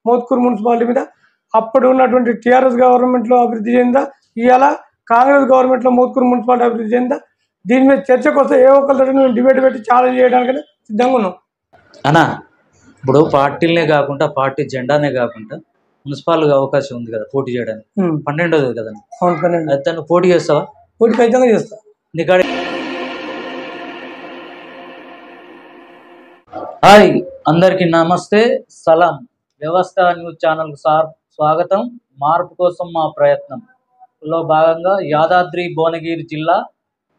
Mothkur municipality మీద అప్పుడు ఉన్నటువంటి టీఆర్ఎస్ గవర్నమెంట్లో అభివృద్ధి చెందా, ఇవాళ కాంగ్రెస్ గవర్నమెంట్లో మోత్కూరు మున్సిపాలిటీ అభివృద్ధి చెందా, దీని మీద చర్చకు వస్తే ఏ ఒక్కరితో మేము డిబేట్ పెట్టి ఛాలెంజ్ చేయడానికైనా సిద్ధంగా ఉన్నాం అన్నా. ఇప్పుడు పార్టీలనే కాకుండా పార్టీ జెండానే కాకుండా మున్సిపాల్గా అవకాశం ఉంది కదా పోటీ చేయడానికి, 12వ కదా. అవును, 12. అయితే నువ్వు పోటీ చేస్తావా? పోటీ ఖచ్చితంగా చేస్తా. నీకాడ హాయ్, అందరికీ నమస్తే, సలాం. వ్యవస్థ న్యూస్ ఛానల్కు స్వాగతం. మార్పు కోసం మా ప్రయత్నంలో భాగంగా యాదాద్రి భువనగిరి జిల్లా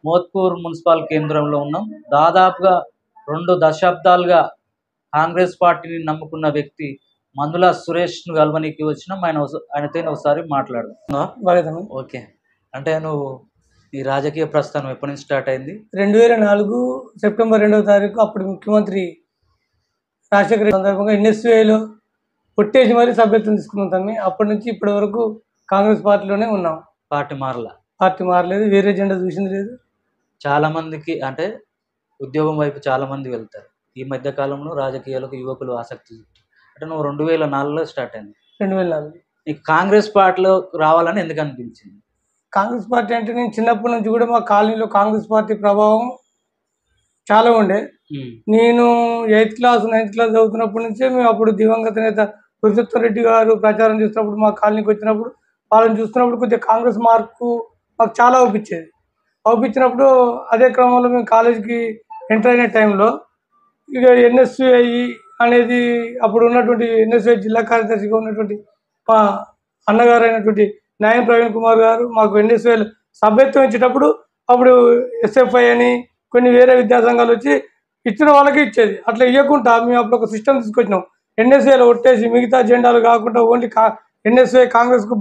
మోత్కూరు మున్సిపల్ కేంద్రంలో ఉన్నాం. దాదాపుగా 2 దశాబ్దాలుగా కాంగ్రెస్ పార్టీని నమ్ముకున్న వ్యక్తి మందుల సురేష్ను కలవనీకి వచ్చినాం. ఆయనతో ఒకసారి మాట్లాడదాం. ఓకే, అంటే నువ్వు ఈ రాజకీయ ప్రస్థానం ఎప్పటి నుంచి స్టార్ట్ అయింది? 2004 సెప్టెంబర్ 2వ తారీఖు అప్పుడు ముఖ్యమంత్రి రాజశేఖర సందర్భంగా ఎన్ఎస్యూఐలో కొట్టేసి మరీ సభ్యత్వం తీసుకున్నాం తమ్మి. అప్పటి నుంచి ఇప్పటి వరకు కాంగ్రెస్ పార్టీలోనే ఉన్నాం. పార్టీ మారలేదు, వేరే జెండా చూసింది లేదు. చాలా మందికి అంటే ఉద్యోగం వైపు చాలా మంది వెళ్తారు. ఈ మధ్య కాలంలో రాజకీయాలకు యువకులు ఆసక్తి. అంటే నువ్వు 2004లో స్టార్ట్ అయింది. 2004 నీకు కాంగ్రెస్ పార్టీలో రావాలని ఎందుకు అనిపించింది? కాంగ్రెస్ పార్టీ అంటే నేను చిన్నప్పటి నుంచి కూడా మా కాలనీలో కాంగ్రెస్ పార్టీ ప్రభావం చాలా ఉండే. నేను 8th క్లాస్ 9th క్లాస్ చదువుతున్నప్పటి నుంచే మేము అప్పుడు దివంగత నేత పురుషోత్తమ్ రెడ్డి గారు ప్రచారం చేస్తున్నప్పుడు మా కాలనీకి వచ్చినప్పుడు వాళ్ళని చూస్తున్నప్పుడు కొద్దిగా కాంగ్రెస్ మార్కు మాకు చాలా అవుపించినప్పుడు అదే క్రమంలో మేము కాలేజీకి ఎంటర్ అయిన టైంలో ఇక ఎన్ఎస్యుఐ అనేది అప్పుడు ఉన్నటువంటి ఎన్ఎస్యుఐ జిల్లా కార్యదర్శిగా ఉన్నటువంటి మా అన్నగారు అయినటువంటి న్యాయం ప్రవీణ్ కుమార్ గారు మాకు ఎన్ఎస్యుఐ సభ్యత్వం ఇచ్చేటప్పుడు అప్పుడు ఎస్ఎఫ్ఐ అని కొన్ని వేరే విద్యా సంఘాలు వచ్చి ఇచ్చిన వాళ్ళకి ఇచ్చేది. అట్లా ఇవ్వకుండా మేము అప్పుడు ఒక సిస్టమ్ తీసుకొచ్చినాం. ఎన్ఎస్ఐలో ఒట్టేసి మిగతా జెండాలు కాకుండా ఓన్లీ ఎన్ఎస్ఐ కాంగ్రెస్కు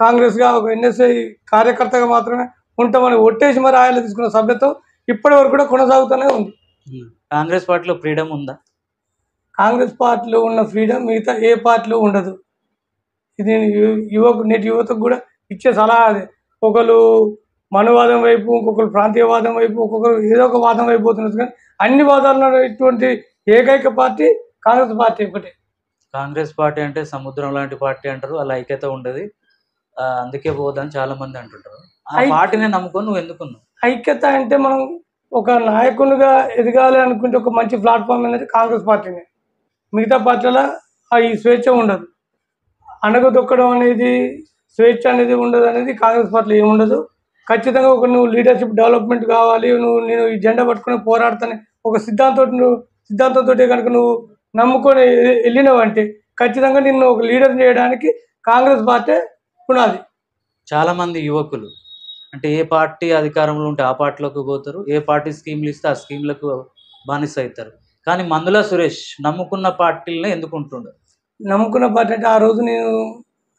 కాంగ్రెస్గా ఒక ఎన్ఎస్ఐ కార్యకర్తగా మాత్రమే ఉంటామని ఒట్టేసి మరి ఆయన తీసుకున్న సభ్యత్వం ఇప్పటి వరకు కూడా కొనసాగుతూనే ఉంది. కాంగ్రెస్ పార్టీలో ఫ్రీడమ్ ఉందా? కాంగ్రెస్ పార్టీలో ఉన్న ఫ్రీడమ్ మిగతా ఏ పార్టీలో ఉండదు. ఇది నేటి యువతకు కూడా ఇచ్చే సలహా అదే. ఒకరు మనువాదం వైపు, ఇంకొకరు ప్రాంతీయవాదం వైపు, ఒక్కొక్కరు ఏదో ఒక వాదం వైపు పోతున్నారు. కానీ అన్ని వాదాలు ఇటువంటి ఏకైక పార్టీ కాంగ్రెస్ పార్టీ ఒకటే. కాంగ్రెస్ పార్టీ అంటే సముద్రం లాంటి పార్టీ అంటారు, అలా ఐక్యత ఉండదు, అందుకే పోదని చాలా మంది అంటుంటారు. ఆ పార్టీని నమ్ముకొని నువ్వు ఎందుకున్నావు? ఐక్యత అంటే మనం ఒక నాయకునిగా ఎదగాలి అనుకుంటే ఒక మంచి ప్లాట్ఫామ్ అనేది కాంగ్రెస్ పార్టీనే. మిగతా పార్టీలలో ఈ స్వేచ్ఛ ఉండదు, అణగదొక్కడం అనేది, స్వేచ్ఛ అనేది ఉండదు. అనేది కాంగ్రెస్ పార్టీలో ఏముండదు. ఖచ్చితంగా నువ్వు లీడర్షిప్ డెవలప్మెంట్ కావాలి, నేను ఈ జెండా పట్టుకుని పోరాడతానే ఒక సిద్ధాంతంతో కనుక నువ్వు నమ్ముకొని వెళ్ళినవంటే ఖచ్చితంగా నిన్ను ఒక లీడర్ చేయడానికి కాంగ్రెస్ పార్టీ ఉన్నది. చాలామంది యువకులు అంటే ఏ పార్టీ అధికారంలో ఉంటే ఆ పార్టీలోకి పోతారు, ఏ పార్టీ స్కీమ్లు ఇస్తే ఆ స్కీమ్లకు బానిస అవుతారు. కానీ మందుల సురేష్ నమ్ముకున్న పార్టీలనే ఎందుకు ఉంటుండదు? నమ్ముకున్న పార్టీ అంటే ఆ రోజు నేను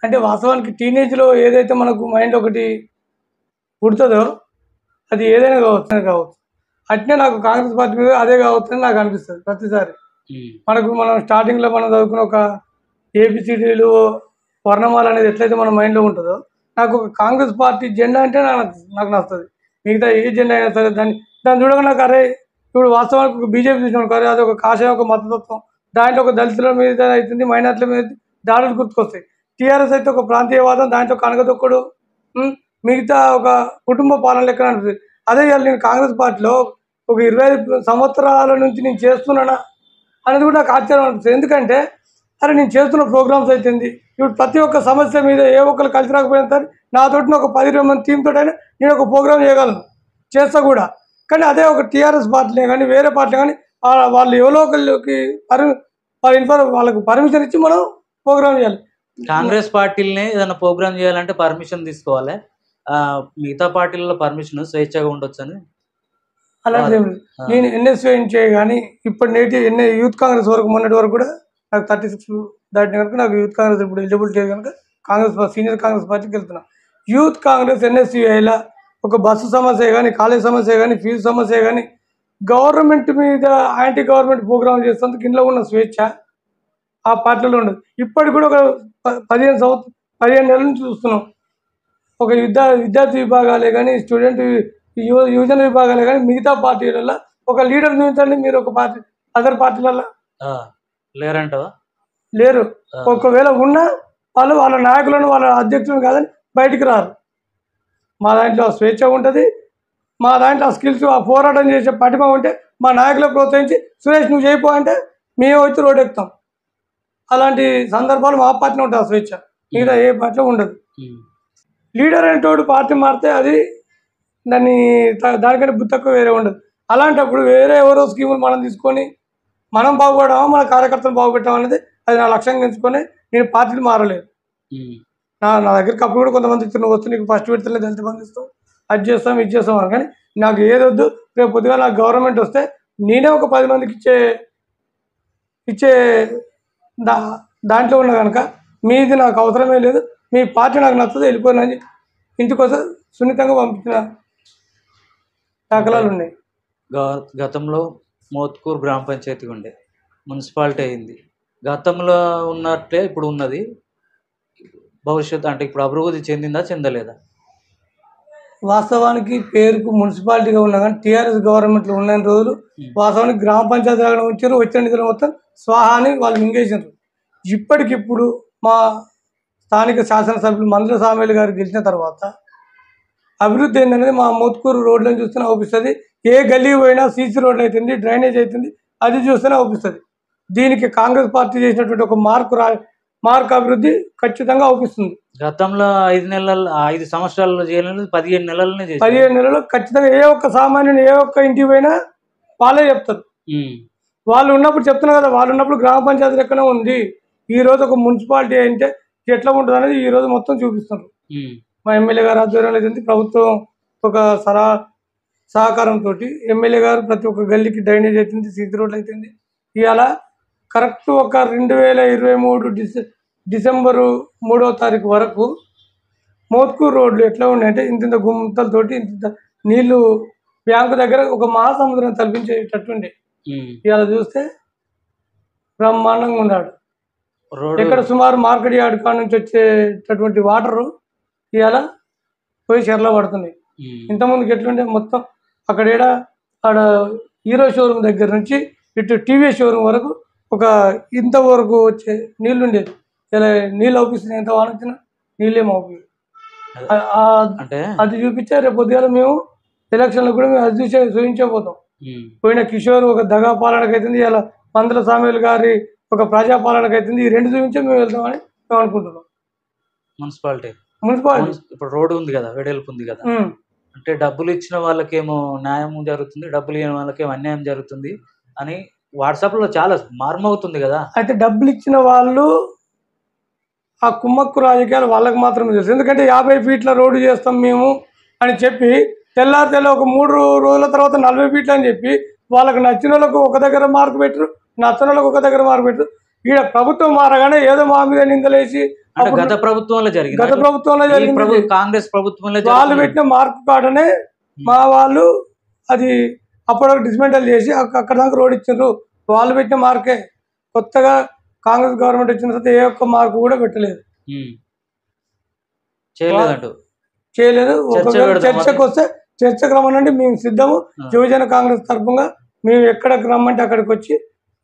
అంటే వాస్తవానికి టీనేజ్లో ఏదైతే మనకు మైండ్ ఒకటి పుడుతుందో అది ఏదైనా కావచ్చు. అట్నే నాకు కాంగ్రెస్ పార్టీ మీద అదే కావచ్చని నాకు అనిపిస్తుంది ప్రతిసారి. మనం స్టార్టింగ్లో మనం చదువుకున్న ఒక ఏబిసిడీలు వర్ణమాల అనేది ఎట్లయితే మన మైండ్లో ఉంటుందో నాకు ఒక కాంగ్రెస్ పార్టీ జెండా అంటే నాకు నచ్చుతుంది. మిగతా ఏ జెండా అయినా సరే దాన్ని చూడగా నాకు అరే ఇప్పుడు వాస్తవానికి బీజేపీ చూసినాను అది ఒక కాషాయం, ఒక మతతత్వం, దాంట్లో ఒక దళితుల మీద అవుతుంది, మైనార్టీల మీద దాడులు గుర్తుకొస్తాయి. టీఆర్ఎస్ అయితే ఒక ప్రాంతీయవాదం, దాంట్లో కనగదొక్కడు, మిగతా ఒక కుటుంబ పాలన లెక్క అనిపిస్తుంది. అదే నేను కాంగ్రెస్ పార్టీలో ఒక 25 సంవత్సరాల నుంచి నేను చేస్తున్నానా అనేది కూడా నాకు ఆశ్చర్యం అనిపిస్తుంది. ఎందుకంటే అరే నేను చేస్తున్న ప్రోగ్రామ్స్ అవుతుంది, ఇప్పుడు ప్రతి ఒక్క సమస్య మీద ఏ ఒక్కరు కలిసి రాకపోయినా సరే నాతోటి ఒక 10-20 మంది టీంతో అయినా నేను ఒక ప్రోగ్రామ్ చేయగలను, చేస్తా కూడా. కానీ అదే ఒక టీఆర్ఎస్ పార్టీలే కానీ వేరే పార్టీలే కానీ వాళ్ళు ఎవరో ఒకళ్ళకి వాళ్ళకు పర్మిషన్ ఇచ్చి మనం ప్రోగ్రామ్ చేయాలి. కాంగ్రెస్ పార్టీలనే ఏదైనా ప్రోగ్రామ్ చేయాలంటే పర్మిషన్ తీసుకోవాలి, మిగతా పార్టీలలో పర్మిషన్ స్వేచ్ఛగా ఉండొచ్చు అని అలాంటి నేను ఎన్ఎస్ఐ కానీ ఇప్పటి నేటి యూత్ కాంగ్రెస్ వరకు మొన్నటి వరకు కూడా నాకు 36 దాటిన కనుక నాకు యూత్ కాంగ్రెస్ ఇప్పుడు ఎలిజిబిలిటీ కనుక సీనియర్ కాంగ్రెస్ పార్టీకి వెళ్తున్నా. యూత్ కాంగ్రెస్ ఎన్ఎస్యుఐలా ఒక బస్సు సమస్య కానీ, కాలేజ్ సమస్య కానీ, ఫీజు సమస్య కానీ, గవర్నమెంట్ మీద యాంటీ గవర్నమెంట్ ప్రోగ్రామ్ చేసేందుకు ఇంట్లో ఉన్న స్వేచ్ఛ ఆ పార్టీలో ఉండదు. ఇప్పటికి కూడా ఒక 15 నెలల నుంచి చూస్తున్నాం. ఒక విద్యార్థి విభాగాలే కానీ, స్టూడెంట్ యువజన విభాగాలే కానీ మిగతా పార్టీలలో ఒక లీడర్ చూపించండి మీరు, ఒక పార్టీ అదర్ పార్టీలలో లేరంటావా? లేరు. ఒకవేళ ఉన్నా వాళ్ళు వాళ్ళ నాయకులను వాళ్ళ అధ్యక్షులను కాదని బయటికి రారు. మా దాంట్లో స్వేచ్ఛ ఉంటుంది. మా దాంట్లో ఆ స్కిల్స్ ఆ పోరాటం చేసే పటిమ ఉంటే మా నాయకులు ప్రోత్సహించి సురేష్ నువ్వు చేయిపో అంటే మేము వచ్చి రోడ్డు ఎక్కుతాం. అలాంటి సందర్భాలు మా పార్టీలో ఉంటుంది. ఆ స్వేచ్ఛ మిగతా ఏ పార్టీలో ఉండదు. లీడర్ అనేటోడు పార్టీ మారితే అది దానికంటే బుద్ధి తక్కువ వేరే ఉండదు. అలాంటప్పుడు వేరే ఎవరో స్కీములు మనం తీసుకొని మనం బాగుపడమా మన కార్యకర్తలు బాగుపెట్టాం అనేది అది నా లక్ష్యంగా ఎంచుకొని నేను పార్టీలు మారలేదు. నా దగ్గరికి అప్పుడు కూడా కొంతమంది ఇచ్చిన వస్తు నీకు ఫస్ట్ పెడతలేదు ఎంత మంది ఇస్తాం అది చేస్తాం ఇది చేస్తాం అని. కానీ నాకు ఏదొద్దు, రేపు పొద్దుగా నాకు గవర్నమెంట్ వస్తే నేనే ఒక 10 మందికి ఇచ్చే దాంట్లో ఉన్న కనుక మీది నాకు అవసరమే లేదు, మీ పార్టీ నాకు నచ్చదు వెళ్ళిపోయినని ఇంటికోసం సున్నితంగా పంపించిన దాఖలాలు ఉన్నాయి. గతంలో మోత్కూరు గ్రామ పంచాయతీ ఉండే మున్సిపాలిటీ అయింది. గతంలో ఉన్నట్లే ఇప్పుడు ఉన్నది. భవిష్యత్తు అంటే ఇప్పుడు అభివృద్ధి చెందిందా చెందలేదా? వాస్తవానికి పేరుకు మున్సిపాలిటీగా ఉన్నా కానీ టీఆర్ఎస్ గవర్నమెంట్లో ఉన్న రోజులు వాస్తవానికి గ్రామ పంచాయతీ వచ్చారు. వచ్చిన నిధులు మొత్తం స్వాహాని వాళ్ళు మింగేసారు. ఇప్పటికిప్పుడు మా స్థానిక శాసనసభ్యులు మందుల సామేలు గారు గెలిచిన తర్వాత అభివృద్ధి ఏంటనేది మా మోత్కూరు రోడ్లను చూస్తేనే అవుపిస్తుంది. ఏ గల్లీ పోయినా సీసీ రోడ్లు అవుతుంది, డ్రైనేజ్ అవుతుంది, అది చూస్తేనే అవుపిస్తుంది. దీనికి కాంగ్రెస్ పార్టీ చేసినటువంటి ఒక మార్క్ అభివృద్ధి ఖచ్చితంగా అవుపిస్తుంది. గతంలో 5 సంవత్సరాల్లో చేయలేదు, 15 నెలలనే 15 నెలలు ఖచ్చితంగా ఏ ఒక్క సామాన్యుని ఏ ఒక్క ఇంటికి పోయినా వాళ్ళే చెప్తారు. వాళ్ళు ఉన్నప్పుడు చెప్తున్నారు కదా, వాళ్ళు ఉన్నప్పుడు గ్రామ పంచాయతీ లెక్కనే ఉంది. ఈ రోజు ఒక మున్సిపాలిటీ అంటే ఎట్లా ఉంటుంది అనేది ఈ రోజు మొత్తం చూపిస్తున్నారు. మా ఎమ్మెల్యే గారు ఆధ్వర్యంలో అయితే ప్రభుత్వం ఒక సహకారంతో ఎమ్మెల్యే గారు ప్రతి ఒక్క గల్లీకి డ్రైనేజ్ అవుతుంది, సీసీ రోడ్లు అవుతుంది. ఇవాళ కరెక్ట్ ఒక 2023 డిసెంబరు 3వ తారీఖు వరకు మోత్కూరు రోడ్లు ఎట్లా ఉన్నాయంటే ఇంత గుంతలతోటి ఇంత నీళ్లు బ్యాంకు దగ్గర ఒక మహాసముద్రం తలపించేటట్టుండే. ఇవాళ చూస్తే బ్రహ్మాండంగా ఉన్నాడు. ఎక్కడ సుమారు మార్కెట్ యార్డ్ కాడ నుంచి వచ్చేటటువంటి వాటరు ఇవాళ పోయి చెరలో పడుతున్నాయి. ఇంతకుముందుకు ఎట్లుంటే మొత్తం ఆడ హీరో షోరూమ్ దగ్గర నుంచి ఇటు టీవీఎస్ షోరూమ్ వరకు ఒక ఇంతవరకు వచ్చే నీళ్ళు ఉండేది. ఇలా నీళ్ళు అవుపిస్తున్నాయి, ఎంత వాన వచ్చినా నీళ్ళేమో అవుపి అది చూపించే రేపు పొద్దుగాల మేము ఎలక్షన్లో కూడా మేము అది చూపించబోతాం. పోయిన కిషోర్ ఒక దగా పాలనకు అవుతుంది, ఇలా మందుల సామేలు గారి ఒక ప్రజాపాలనకు అవుతుంది. ఈ రెండు చూపించే మేము వెళ్తామని మేము అనుకుంటున్నాం. మున్సిపాలిటీ ఇప్పుడు రోడ్డు ఉంది కదా, వెడల్పు ఉంది కదా, అంటే డబ్బులు ఇచ్చిన వాళ్ళకేమో న్యాయం జరుగుతుంది, డబ్బులు ఇవ్వని వాళ్ళకేమో అన్యాయం జరుగుతుంది అని వాట్సాప్ లో చాలా మార్మవుతుంది కదా. అయితే డబ్బులు ఇచ్చిన వాళ్ళు ఆ కుమ్మక్కు రాజకీయాలు వాళ్ళకి మాత్రమే తెలుసు. ఎందుకంటే 50 ఫీట్ల రోడ్డు చేస్తాం మేము అని చెప్పి తెల్లారితెల్ల ఒక 3 రోజుల తర్వాత 40 ఫీట్లు అని చెప్పి వాళ్ళకి నచ్చిన వాళ్ళకు ఒక దగ్గర మార్కు పెట్టరు, నచ్చిన వాళ్ళకి ఒక దగ్గర మార్కు పెట్టరు. ఈడ ప్రభుత్వం మారగానే ఏదో మా మీద నిందలేసి గత ప్రభుత్వంలో జరిగింది కాంగ్రెస్ ప్రభుత్వంలో వాళ్ళు పెట్టిన మార్కు కాడనే మా వాళ్ళు అది అప్పటివరకు డిస్మెంటల్ చేసి అక్కడ దాకా రోడ్ ఇచ్చారు. వాళ్ళు పెట్టిన మార్కే. కొత్తగా కాంగ్రెస్ గవర్నమెంట్ వచ్చిన తర్వాత ఏ ఒక్క మార్కు కూడా పెట్టలేదు, చేయలేదు. ఒకవేళ చర్చకు వస్తే చర్చకు రమ్మనండి, మేము సిద్ధము. యువజన కాంగ్రెస్ తరఫుగా మేము ఎక్కడికి రమ్మంటే అక్కడికి వచ్చి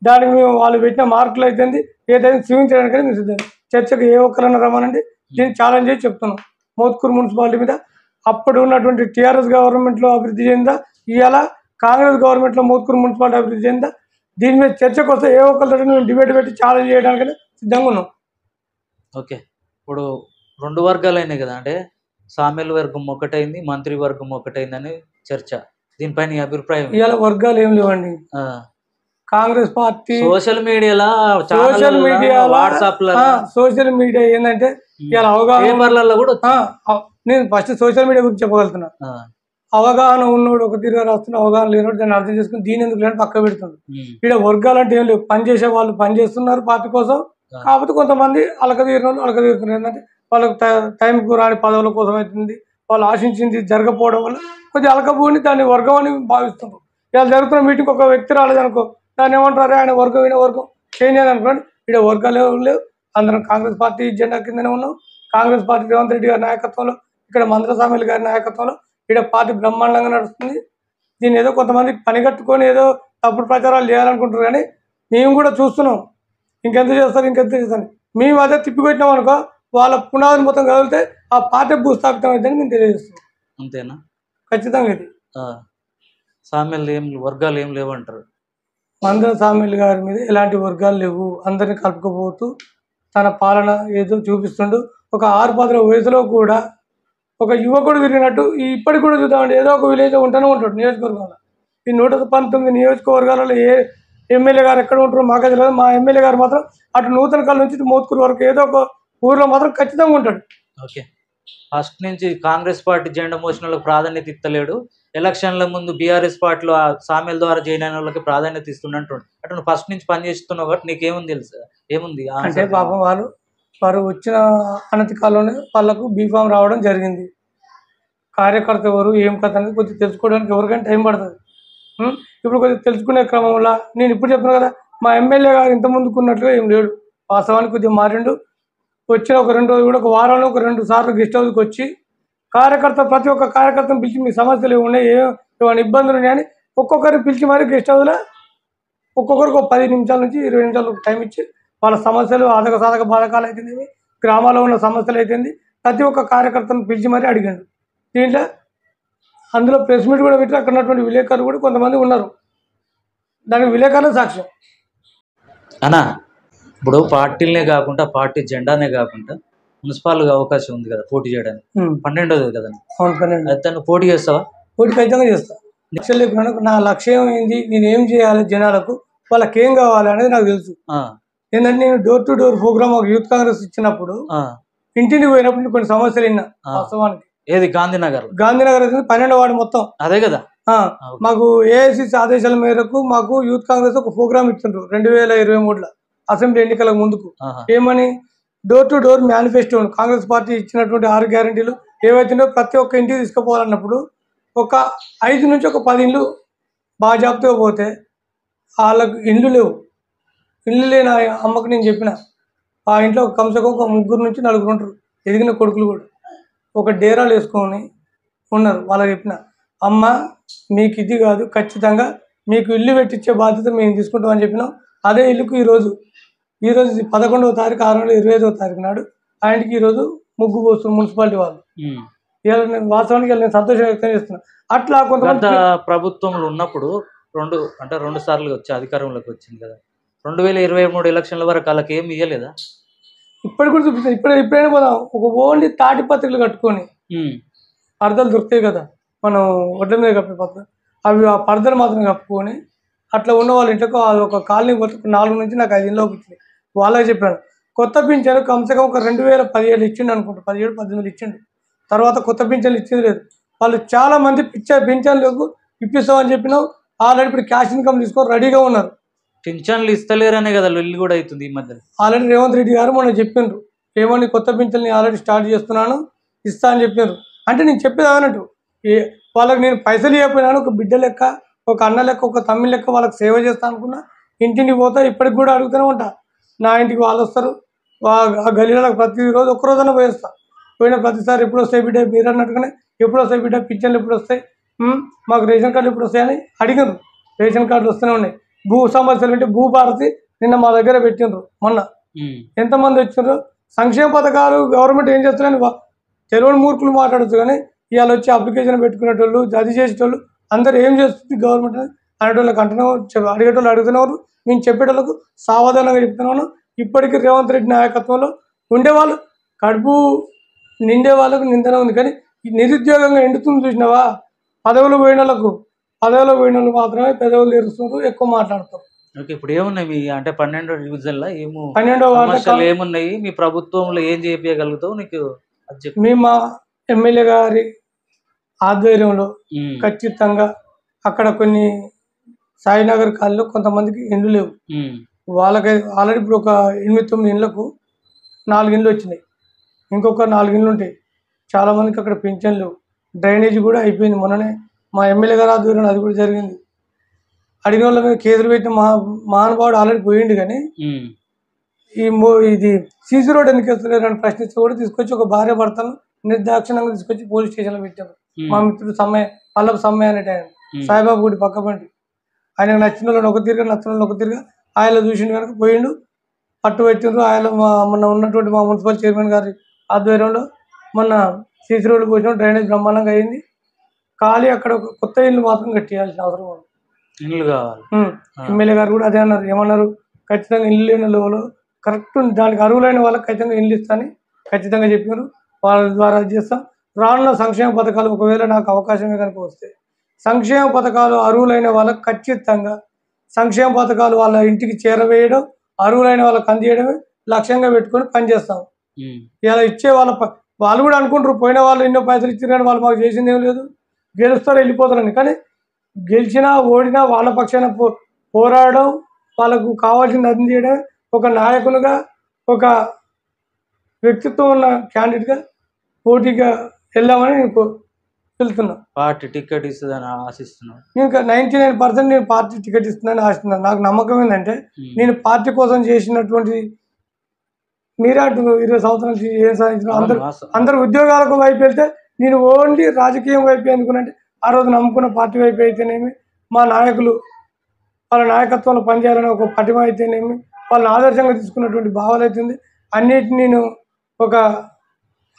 దానికి మేము వాళ్ళు పెట్టిన మార్కులు అయితే ఏదైనా చూపించడానికి మేము సిద్ధం. చర్చకు ఏ ఒక్కరన్నా రమ్మనండి, దీన్ని ఛాలెంజ్ చేసి చెప్తున్నాం. మోత్కూరు మున్సిపాలిటీ మీద అప్పుడు ఉన్నటువంటి టీఆర్ఎస్ గవర్నమెంట్లో అభివృద్ధి చెందా, ఇవాళ కాంగ్రెస్ గవర్నమెంట్లో మోత్కూరు మున్సిపాలిటీ అభివృద్ధి చెందా, దీని మీద చర్చకు వస్తే ఏ ఒక్కరితో మేము డిబేట్ పెట్టి ఛాలెంజ్ చేయడానికైనా సిద్ధంగా ఉన్నాం. ఓకే, ఇప్పుడు 2 వర్గాలు అయినాయి కదా, అంటే సామేలు వర్గం ఒకటైంది, మంత్రి వర్గం ఒకటైందని చర్చ. దీనిపైన అభిప్రాయం? ఇవాళ వర్గాలు ఏం లేవండి. Congress party social media social media ఏంటంటే ఇవాళ అవగాహన కూడా నేను ఫస్ట్ సోషల్ మీడియా గురించి చెప్పగలుగుతున్నా. అవగాహన ఉన్నోడు ఒక తీరుగా రాస్తున్నా, అవగాహన లేనోడు దాన్ని అర్థం చేసుకుని దీని ఎందుకు లేని పక్క పెడుతుంది. ఇక్కడ వర్గాలు అంటే ఏం లేవు, పనిచేసే వాళ్ళు పనిచేస్తున్నారు పార్టీ కోసం. కాకపోతే కొంతమంది అలకదీరుతున్నారు. ఏంటంటే వాళ్ళకి టైంకు రాని పదవుల కోసం అవుతుంది, వాళ్ళు ఆశించింది జరగకపోవడం వల్ల కొద్దిగా అలకపోని దాన్ని వర్గం అని భావిస్తున్నారు. ఇలా జరుగుతున్న మీటింగ్ ఒక వ్యక్తి రాలేదనుకో దాన్ని ఏమంటారు, ఆయన వర్గం ఈయన వర్గం చేంజ్ అయ్యింది అనుకోండి. ఇక్కడ వర్గాలు లేవు, అందరం కాంగ్రెస్ పార్టీ జెండా కిందనే ఉన్నాం. కాంగ్రెస్ పార్టీ రేవంత్ రెడ్డి గారి నాయకత్వంలో, ఇక్కడ మందుల సామేలు గారి నాయకత్వంలో ఇక్కడ పార్టీ బ్రహ్మాండంగా నడుస్తుంది. దీన్ని ఏదో కొంతమంది పనిగట్టుకొని ఏదో తప్పుడు ప్రచారాలు చేయాలనుకుంటారు, కానీ మేము కూడా చూస్తున్నాం. ఇంకెంత చేస్తారు ఇంకెంత చేస్తారు. మేము అదే తిప్పికొట్టినాం అనుకో వాళ్ళ పునాదులు మొత్తం కదిలితే ఆ పార్టీ భూస్థాపితం అవుతుందని మేము తెలియజేస్తున్నాం. అంతేనా? ఖచ్చితంగా ఇది సామ్యాలు ఏం వర్గాలు ఏం లేవంటారు. మందర సామ్యుల్ గారి మీద ఎలాంటి వర్గాలు లేవు. అందరిని కలుపుకపోతూ తన పాలన ఏదో చూపిస్తుండు. ఒక 6-10 వయసులో కూడా ఒక యువకుడు తిరిగినట్టు ఇప్పటికి కూడా చూద్దామండి. ఏదో ఒక విలేజ్ ఉంటూనే ఉంటాడు నియోజకవర్గంలో. ఈ 119 నియోజకవర్గాలలో ఏ ఎమ్మెల్యే గారు ఎక్కడ ఉంటారో మాకే తెలియదు. మా ఎమ్మెల్యే గారు మాత్రం అటు నూతనకల్ నుంచి మోత్కూరు వరకు ఏదో ఒక ఊర్లో మాత్రం ఖచ్చితంగా ఉంటాడు. ఓకే, ఫస్ట్ నుంచి కాంగ్రెస్ పార్టీ జెండా మోసిన వాళ్ళకి ప్రాధాన్యత ఇస్తలేడు. ఎలక్షన్ల ముందు బీఆర్ఎస్ పార్టీలో ఆ సామ్యాల ద్వారా జాయిన్ అయిన వాళ్ళకి ప్రాధాన్యత ఇస్తున్నట్టు. అంటే నువ్వు ఫస్ట్ నుంచి పని చేస్తున్నావు కాబట్టి నీకేముంది తెలుసు, ఏముంది అంటే పాపం వారు వచ్చిన అనతి కాలంలోనే వాళ్ళకు బీఫామ్ రావడం జరిగింది. కార్యకర్త ఎవరు ఏం కథ అనేది కొద్దిగా తెలుసుకోవడానికి ఎవరికైనా టైం పడుతుంది. ఇప్పుడు కొద్దిగా తెలుసుకునే క్రమంలో నేను ఇప్పుడు చెప్పిన కదా, మా ఎమ్మెల్యే గారు ఇంత ముందుకున్నట్లుగా ఏం లేడు. వాస్తవానికి కొద్దిగా మారిండు. వచ్చిన ఒక 2 రోజులు కూడా ఒక వారంలో ఒక 2 సార్లు గెస్ట్ హౌస్కి వచ్చి ప్రతి ఒక్క కార్యకర్తను పిలిచి మీ సమస్యలు ఏమున్నాయి, ఏమైనా ఇబ్బందులు ఉన్నాయని ఒక్కొక్కరిని పిలిచి మరి గెస్ట్ హౌస్లో ఒక్కొక్కరికి ఒక 10 నిమిషాల నుంచి 20 నిమిషాలు టైం ఇచ్చి వాళ్ళ సమస్యలు ఆధక సాధక బాధకాలు అయితేనేవి, గ్రామాల్లో ఉన్న సమస్యలు అయితేంది ప్రతి ఒక్క కార్యకర్తను పిలిచి మరీ అడిగాడు. దీంట్లో అందులో ప్రెస్ మీట్ కూడా పెట్టి అక్కడ ఉన్నటువంటి విలేకరులు కూడా కొంతమంది ఉన్నారు. దానికి విలేకరులు సాక్ష్యం. అన్నా ఇప్పుడు పార్టీలనే కాకుండా పార్టీ జెండానే కాకుండా మున్సిపాల్గా అవకాశం ఉంది కదా పోటీ చేయడానికి, 12వ కదా. అవును, 12. అయితే నువ్వు పోటీ చేస్తావా? పోటీ ఖచ్చితంగా చేస్తా. లక్ష్యం నా లక్ష్యం ఏంది, నేను ఏం చేయాలి, జనాలకు వాళ్ళకి ఏం కావాలి అనేది నాకు తెలుసు. ఏంటంటే నేను డోర్ టు డోర్ ప్రోగ్రామ్ ఒక యూత్ కాంగ్రెస్ ఇచ్చినప్పుడు ఇంటికి పోయినప్పుడు కొన్ని సమస్యలు విన్నా. వాస్తవానికి ఏది గాంధీనగర్ 12వ వార్డు మొత్తం అదే కదా. మాకు ఏఐసిసి ఆదేశాల మేరకు మాకు యూత్ కాంగ్రెస్ ఒక ప్రోగ్రామ్ ఇచ్చిండ్రు 2023లో అసెంబ్లీ ఎన్నికల ముందుకు. ఏమని, door to door manifesto Congress party ఇచ్చినటువంటి 6 గ్యారెంటీలు ఏవైతుందో ప్రతి ఒక్క ఇంటికి తీసుకుపోవాలన్నప్పుడు ఒక 5 నుంచి ఒక 10 ఇండ్లు బాజాబ్తో పోతే వాళ్ళకు ఇండ్లు లేవు. ఇండ్లు లేని అమ్మకు నేను చెప్పిన ఆ ఇంట్లో కమ్సే ఒక 3 నుంచి 4 ఉంటారు, ఎదిగిన కొడుకులు కూడా ఒక డేరాలు వేసుకొని ఉన్నారు. వాళ్ళకి చెప్పిన, అమ్మ మీకు ఇది కాదు, ఖచ్చితంగా మీకు ఇల్లు పెట్టించే బాధ్యత మేము తీసుకుంటామని చెప్పినాం. అదే ఇల్లుకు ఈరోజు 11వ తారీఖు 6 నెల 25వ తారీఖు నాడు ఆయనకి ఈరోజు ముగ్గు పోస్తున్నారు మున్సిపాలిటీ వాళ్ళు. వాస్తవానికి నేను సంతోషం వ్యక్తం చేస్తున్నా. అట్లా కొంతమంది ప్రభుత్వంలో ఉన్నప్పుడు 2 సార్లు వచ్చి అధికారంలోకి వచ్చింది కదా, 2023 ఎలక్షన్ల వరకు వాళ్ళకి ఏమి ఇవ్వలేదా? ఇప్పటికి కూడా చూపిస్తాను. ఇప్పుడైనా పోదాం, ఒక ఓన్లీ తాటి పత్రికలు కట్టుకొని పరదలు దొరుకుతాయి కదా మనం ఒడ్ల మీద కప్పే పత్రిక, అవి ఆ పరదలు మాత్రం కప్పుకొని అట్లా ఉన్న వాళ్ళ ఇంట్లో ఒక కాలనీ పోతే 4 నుంచి నాకు 5 ఇంట్లోకి వచ్చినాయి. వాళ్ళకి చెప్పాను, కొత్త పింఛను కమ్సే కమ్ ఒక 2017 ఇచ్చిండు అనుకుంటా, 17-18 ఇచ్చిండు. తర్వాత కొత్త పింఛన్లు ఇచ్చింది లేదు. వాళ్ళు చాలా మంది పింఛన్లకు ఇప్పిస్తామని చెప్పినావు. ఆల్రెడీ ఇప్పుడు క్యాష్ ఇన్కమ్ తీసుకొని రెడీగా ఉన్నారు. పింఛన్లు ఇస్తలేరనే కదా లొల్లి కూడా అవుతుంది ఈ మధ్య. ఆల్రెడీ రేవంత్ రెడ్డి గారు మొన్న చెప్పిండ్రు, ఏమని కొత్త పింఛన్లు ఆల్రెడీ స్టార్ట్ చేస్తున్నాను, ఇస్తా అని చెప్పారు. అంటే నేను చెప్పేది అన్నట్టు, వాళ్ళకి నేను పైసలు ఇవ్వకపోయినాను, ఒక బిడ్డ లెక్క, ఒక అన్న లెక్క, ఒక తమ్మి లెక్క వాళ్ళకి సేవ చేస్తా అనుకున్నా. ఇంటికి పోతా ఇప్పటికి కూడా అడుగుతూనే ఉంటా. నా ఇంటికి వాళ్ళు వస్తారు, ఆ గలీలకు ప్రతిరోజు ఒక్కరోజైనా పోయిన ప్రతిసారి ఎప్పుడు వస్తాయి బిడ్డ, మీరు అన్నట్టుగానే ఎప్పుడు వస్తాయి బిడ్డ, పింఛన్లు ఎప్పుడు వస్తాయి, మాకు రేషన్ కార్డులు ఎప్పుడు వస్తాయని అడిగారు. రేషన్ కార్డులు వస్తూనే ఉన్నాయి. భూ సమస్యలు అంటే భూభారతి నిన్న మా దగ్గర పెట్టిండ్రు. మొన్న ఎంతమంది వచ్చిండ్రు. సంక్షేమ పథకాలు గవర్నమెంట్ ఏం చేస్తున్నారని తెలియని మూర్ఖులు మాట్లాడచ్చు, కానీ ఇవాళ వచ్చి అప్లికేషన్ పెట్టుకునేటోళ్ళు, అది చేసేటోళ్ళు అందరూ ఏం చేస్తుంది గవర్నమెంట్ అనేటోళ్ళకి అంటున్నావు, అడిగేటోళ్ళు అడుగుతున్నారు. మేము చెప్పేటోళ్ళకు సావధానంగా చెప్తున్నాను. ఇప్పటికీ రేవంత్ రెడ్డి నాయకత్వంలో ఉండేవాళ్ళు కడుపు నిండే వాళ్ళకు నిందనే ఉంది, కానీ నిరుద్యోగంగా ఎండుతుంది చూసినావా. పదవులు పోయిన వాళ్ళు మాత్రమే పెదవులు తెరుస్తున్నారు, ఎక్కువ మాట్లాడతారు. ఓకే, ఇప్పుడు ఏమున్నాయి మీ అంటే 12వ డివిజన్లో 12వ వార్డు ఏమున్నాయి, మీ ప్రభుత్వంలో ఏం చేయగలుగుతావు నీకు? మేము మా ఎమ్మెల్యే గారి ఆధ్వర్యంలో ఖచ్చితంగా అక్కడ కొన్ని సాయినగర్ కాలనీలో కొంతమందికి ఇండ్లు లేవు. వాళ్ళకి ఆల్రెడీ ఇప్పుడు ఒక 8-9 ఇండ్లకు 4 ఇండ్లు వచ్చినాయి. ఇంకొక 4 ఇండ్లు ఉంటాయి. చాలామందికి అక్కడ పింఛన్లు లేవు. డ్రైనేజీ కూడా అయిపోయింది. మొన్ననే మా ఎమ్మెల్యే గారి ఆధ్వర్యంలో అది కూడా జరిగింది. అడిగిన వాళ్ళ మీద కేసులు పెట్టిన మహానుభావుడు ఆల్రెడీ పోయిండు, కానీ ఇది సీసీ రోడ్ ఎందుకు వేస్తలేరని ప్రశ్నిస్తే కూడా తీసుకొచ్చి ఒక భార్య భర్తను నిర్దాక్షిణంగా తీసుకొచ్చి పోలీస్ స్టేషన్లో పెట్టారు. మా మిత్రుడు పల్లపు సమ్మయ్య అనేట ఆయన, సాయిబాబు గుడి పక్క పంటి, ఆయనకు నచ్చిన వాళ్ళని ఒక తీరుగా, నచ్చిన వాళ్ళని ఒక తీరుగా ఆయన చూసిండు కనుక పోయిండు. పట్టు పెట్టిండ్రు. ఆయన మొన్న ఉన్నటువంటి మా మున్సిపల్ చైర్మన్ గారి ఆధ్వర్యంలో మొన్న సీసీ రోడ్లు పోసినాం. డ్రైనేజ్ బ్రహ్మాండంగా అయింది. ఖాళీ అక్కడ ఒక కొత్త ఇల్లు మాత్రం కట్టియాల్సిన అవసరం ఉంది. ఇల్లు కావాలి. ఎమ్మెల్యే గారు కూడా అదే అన్నారు. ఏమన్నారు, ఖచ్చితంగా ఇల్లు లేని వాళ్ళు కరెక్ట్ దానికి అర్హులైన వాళ్ళకి ఖచ్చితంగా ఇల్లు ఇస్తానని ఖచ్చితంగా చెప్పారు. వాళ్ళ ద్వారా చేస్తాం. రానున్న సంక్షేమ పథకాలు ఒకవేళ నాకు అవకాశమే కనుక వస్తే సంక్షేమ పథకాలు అర్హులైన వాళ్ళకి ఖచ్చితంగా సంక్షేమ పథకాలు వాళ్ళ ఇంటికి చేరవేయడం, అర్హులైన వాళ్ళకి అందియడమే లక్ష్యంగా పెట్టుకొని పనిచేస్తాం. ఇలా ఇచ్చే వాళ్ళు కూడా అనుకుంటారు పోయిన వాళ్ళు ఎన్నో పైసలు ఇచ్చారు కానీ వాళ్ళు మాకు చేసింది ఏం లేదు, గెలుస్తారు వెళ్ళిపోతారని. కానీ గెలిచినా ఓడినా వాళ్ళ పక్షాన పోరాడడం, వాళ్ళకు కావాల్సింది అందించడం, ఒక నాయకులుగా ఒక వ్యక్తిత్వం ఉన్న క్యాండిడేట్గా పోటీగా వెళ్దామని నేను వెళ్తున్నా. పార్టీ టికెట్ ఇస్తుందని ఆశిస్తున్నాను. ఇంకా 99% నేను పార్టీ టికెట్ ఇస్తుందని ఆశిస్తున్నాను. నాకు నమ్మకం ఏంటంటే నేను పార్టీ కోసం చేసినటువంటి మీరే అంటున్నారు 20 సంవత్సరాల నుంచి ఏం సాధించిన అందరు ఉద్యోగాలకు వైపు వెళ్తే నేను ఓన్లీ రాజకీయం వైపు ఎందుకునంటే ఆ రోజు నమ్ముకున్న పార్టీ వైపు అయితేనేమి, మా నాయకులు వాళ్ళ నాయకత్వంలో పనిచేయాలని ఒక పటిమ అయితేనేమి, వాళ్ళని ఆదర్శంగా తీసుకున్నటువంటి భావాలు అవుతుంది. అన్నిటిని నేను ఒక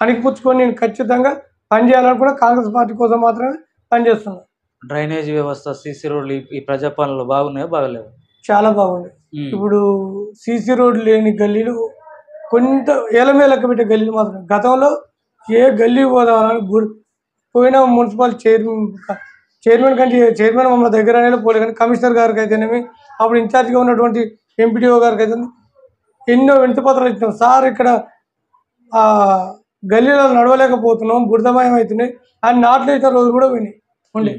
అణిగిపుచ్చుకొని నేను ఖచ్చితంగా పనిచేయాలనుకున్న కాంగ్రెస్ పార్టీ కోసం మాత్రమే పనిచేస్తున్నాను. డ్రైనేజీ వ్యవస్థ, సీసీ రోడ్లు ఈ ప్రజాపాలనలో బాగున్నాయో బాగలేవు? చాలా బాగుంది. ఇప్పుడు సీసీ రోడ్లు లేని గల్లీలు కొంత ఏలమే లెక్క పెట్టే గల్లీలు మాత్రం. గతంలో ఏ గల్లీ పోదామని పోయిన మున్సిపల్ చైర్మన్ కంటే చైర్మన్ మమ్మల్ని దగ్గర అనేది పోలే, కానీ కమిషనర్ గారికి అయితేనేమి, అప్పుడు ఇన్ఛార్జ్గా ఉన్నటువంటి ఎంపీడీఓ గారికి అయితే ఎన్నో వినతి పత్రాలు ఇచ్చినాం. సార్ ఇక్కడ గల్లీలో నడవలేకపోతున్నాం, బురదమయం అవుతున్నాయి అని నాట్లు వేసిన రోజు కూడా ఉండే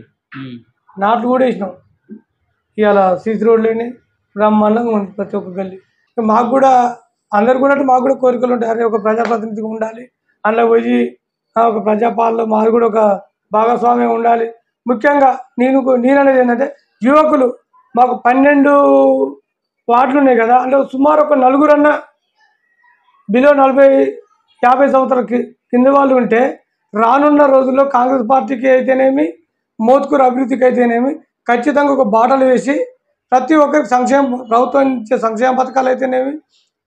నాట్లు కూడా వేసినాం. ఇవాళ సీసీ రోడ్లు అయినాయి, బ్రహ్మాండంగా ఉంది ప్రతి ఒక్క గల్లీ. మాకు కూడా అందరు కూడా మాకు కూడా కోరికలు ఉంటాయి. అరే ఒక ప్రజాప్రతినిధిగా ఉండాలి, అందులో పోయి ఒక ప్రజాపాలనలో మాది కూడా ఒక భాగస్వామ్యం ఉండాలి. ముఖ్యంగా నేననేది ఏంటంటే యువకులు మాకు 12 వార్డులు ఉన్నాయి కదా, అంటే సుమారు ఒక నలుగురన్నా బిలో 40-50 సంవత్సరాల కింద వాళ్ళు ఉంటే రానున్న రోజుల్లో కాంగ్రెస్ పార్టీకి అయితేనేమి, మోత్కూరు అభివృద్ధికి అయితేనేమి ఖచ్చితంగా ఒక బాటలు వేసి ప్రతి ఒక్కరికి ప్రభుత్వం ఇచ్చే సంక్షేమ పథకాలు అయితేనేమి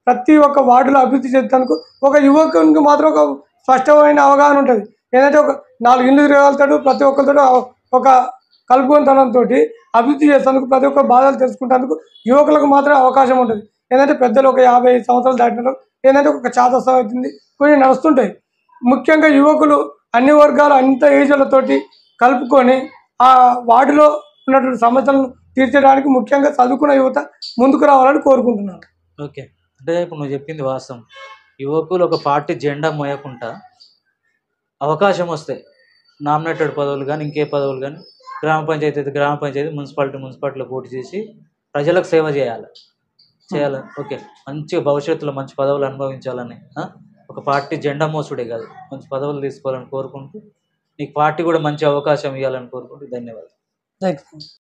ప్రతి ఒక్క వార్డులో అభివృద్ధి చేసేందుకు ఒక యువకునికి మాత్రం ఒక స్పష్టమైన అవగాహన ఉంటుంది. ఏంటంటే ఒక 4 ఇళ్ళు తిరగలుగుతాడు, ప్రతి ఒక్కరితో ఒక కలుపుకొనితనంతో అభివృద్ధి చేసేందుకు, ప్రతి ఒక్క బాధలు తెలుసుకుంటేందుకు యువకులకు మాత్రం అవకాశం ఉంటుంది. ఏంటంటే పెద్దలు ఒక 50 సంవత్సరాలు దాటినారు, ఏంటంటే ఒక చాతస్థం అవుతుంది, కొన్ని నడుస్తుంటాయి. ముఖ్యంగా యువకులు అన్ని వర్గాలు అంత ఏజ్లతోటి కలుపుకొని ఆ వార్డులో ఉన్నటువంటి సమస్యలను తీర్చడానికి ముఖ్యంగా చదువుకున్న యువత ముందుకు రావాలని కోరుకుంటున్నాను. ఓకే, అంటే ఇప్పుడు నువ్వు చెప్పింది వాస్తవం. యువకులు ఒక పార్టీ జెండా మోయకుండా అవకాశం వస్తే నామినేటెడ్ పదవులు కానీ ఇంకే పదవులు కానీ గ్రామ పంచాయతీ మున్సిపాలిటీలో పోటీ చేసి ప్రజలకు సేవ చేయాలి. ఓకే, మంచిగా భవిష్యత్తులో మంచి పదవులు అనుభవించాలని, ఒక పార్టీ జెండా మోసుడే కాదు మంచి పదవులు తీసుకోవాలని కోరుకుంటూ నీకు పార్టీ కూడా మంచి అవకాశం ఇవ్వాలని కోరుకుంటూ ధన్యవాదాలు.